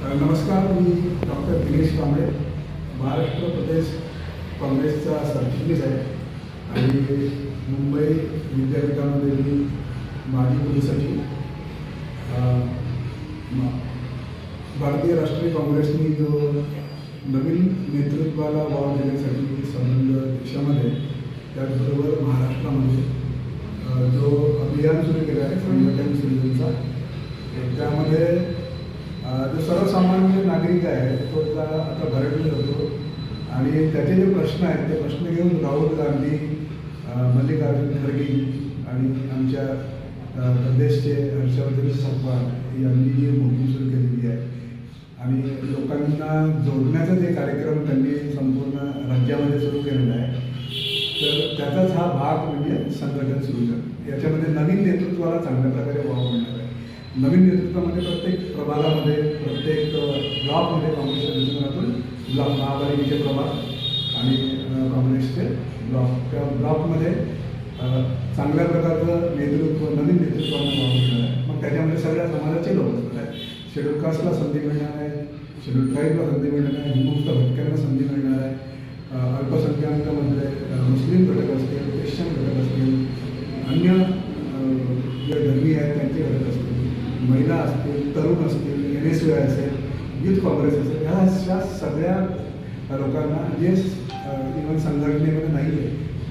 नमस्कार, मी डॉक्टर दिनेश कांबळे, महाराष्ट्र प्रदेश काँग्रेसचा सरचिटणीस आहे आणि मुंबई विद्यापीठामध्ये मी माजी कुलसचिव. भारतीय राष्ट्रीय काँग्रेसने जो नवीन नेतृत्वाला वाव देण्यासाठी संबंध देशामध्ये त्याचबरोबर महाराष्ट्रामध्ये जो अभियान सुरू केलं आहे संघटन सुरूचा, त्यामध्ये जो सर्वसामान्य नागरिक आहे तो आता भरडला जातो आणि त्याचे जे प्रश्न आहेत ते प्रश्न घेऊन राहुल गांधी, मल्लिकार्जुन खरगे आणि आमच्या प्रदेशचे हर्षवर्धन सपकाळ यांनी जी मोहीम सुरू केलेली आहे आणि लोकांना जोडण्याचा जे कार्यक्रम त्यांनी संपूर्ण राज्यामध्ये सुरू केलेला आहे, तर त्याचाच हा भाग म्हणजे संघटन सुरू करणे. याच्यामध्ये नवीन नेतृत्वाला चांगल्या प्रकारे वाव मिळणार आहे. नवीन नेतृत्वामध्ये प्रत्येक प्रभागामध्ये, प्रत्येक ब्लॉकमध्ये काँग्रेसच्या दृष्टिकोनातून ब्लॉक महापालिकेचे प्रभाग आणि काँग्रेसचे ब्लॉक, त्या ब्लॉकमध्ये चांगल्या प्रकारचं नेतृत्व, नवीन नेतृत्वानं वाव मिळणार आहे. मग त्याच्यामध्ये सगळ्या समाजाचे लोक असतात आहे. शेड्यूल कास्टला संधी मिळणार आहे, शेड्यूल ट्राईबला संधी मिळणार आहे, विमुक्त भटक्यांना संधी मिळणार आहे, अल्पसंख्याकांमध्ये मुस्लिम घटक असतील, ख्रिश्चन घटक असतील, अन्य जे धर्मी आहेत त्यांचे घटक असतील, महिला असतील, तरुण असतील, NSY असेल, युथ काँग्रेस असेल, ह्या अशा सगळ्या लोकांना जे इव्हन संघटनेमध्ये नाही आहे,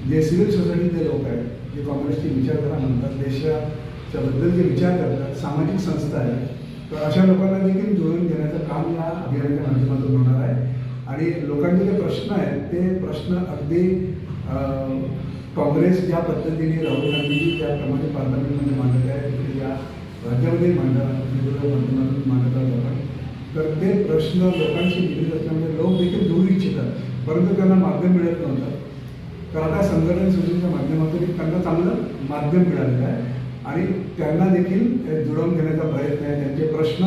जे सिव्हिल सोसायटीचे लोक आहेत, जे काँग्रेसची विचारधारा म्हणतात, देशाच्याबद्दल जे विचार करतात, सामाजिक संस्था आहेत, तर अशा लोकांना देखील जुळवून घेण्याचं काम या अभियानाच्या माध्यमातून होणार आहे. आणि लोकांचे जे प्रश्न आहेत ते प्रश्न अगदी काँग्रेस ज्या पद्धतीने राहुल गांधीजी त्याप्रमाणे पार्लमेंटमध्ये मांडत आहे, तिथे या राज्यामध्ये माध्यमातून मांडत जातात, तर ते प्रश्न लोकांशी निगडीत असल्यामुळे लोक देखील जोडू इच्छितात, परंतु त्यांना माध्यम मिळत नव्हतं. तर आता संघटन सुरूच्या माध्यमातून त्यांना चांगलं माध्यम मिळालेलं आहे आणि त्यांना देखील जुळवून घेण्याचा प्रयत्न आहे. त्यांचे प्रश्न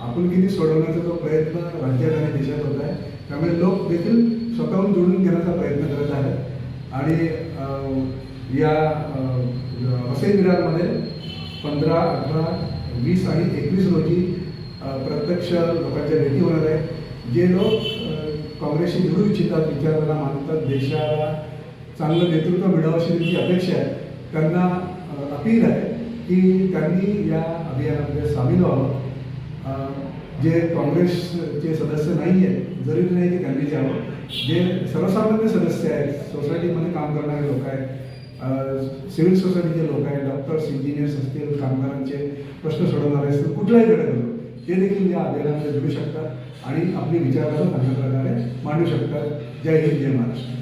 आपुलकीने सोडवण्याचा जो प्रयत्न राज्यात आणि देशात होत आहे, त्यामुळे लोक देखील स्वतःहून जुळून घेण्याचा प्रयत्न करत आहेत. आणि या वसई विरारमध्ये 15, 18, 20 आणि 21 रोजी प्रत्यक्ष लोकांच्या भेटी होणार आहे. जे लोक काँग्रेसशी जुळू इच्छितात, विचारांना मानतात, देशाला चांगलं नेतृत्व मिळावं अशी त्यांची अपेक्षा आहे, त्यांना अपील आहे की त्यांनी या अभियानामध्ये सामील व्हावं. जे काँग्रेसचे सदस्य नाही आहेत, जरुरी नाही की त्यांनी जावं, जे सर्वसामान्य सदस्य आहेत, सोसायटीमध्ये काम करणारे लोक आहेत, सिव्हिल सोसायटीचे लोक आहेत, डॉक्टर्स, इंजिनियर्स असतील, कामगारांचे प्रश्न सोडवणारे असतील, कुठलाही घटक असो, ते देखील या अभियानामध्ये जुळू शकतात आणि आपली विचारधारा चांगल्या प्रकारे मांडू शकतात. जय हिंद, जय महाराष्ट्र.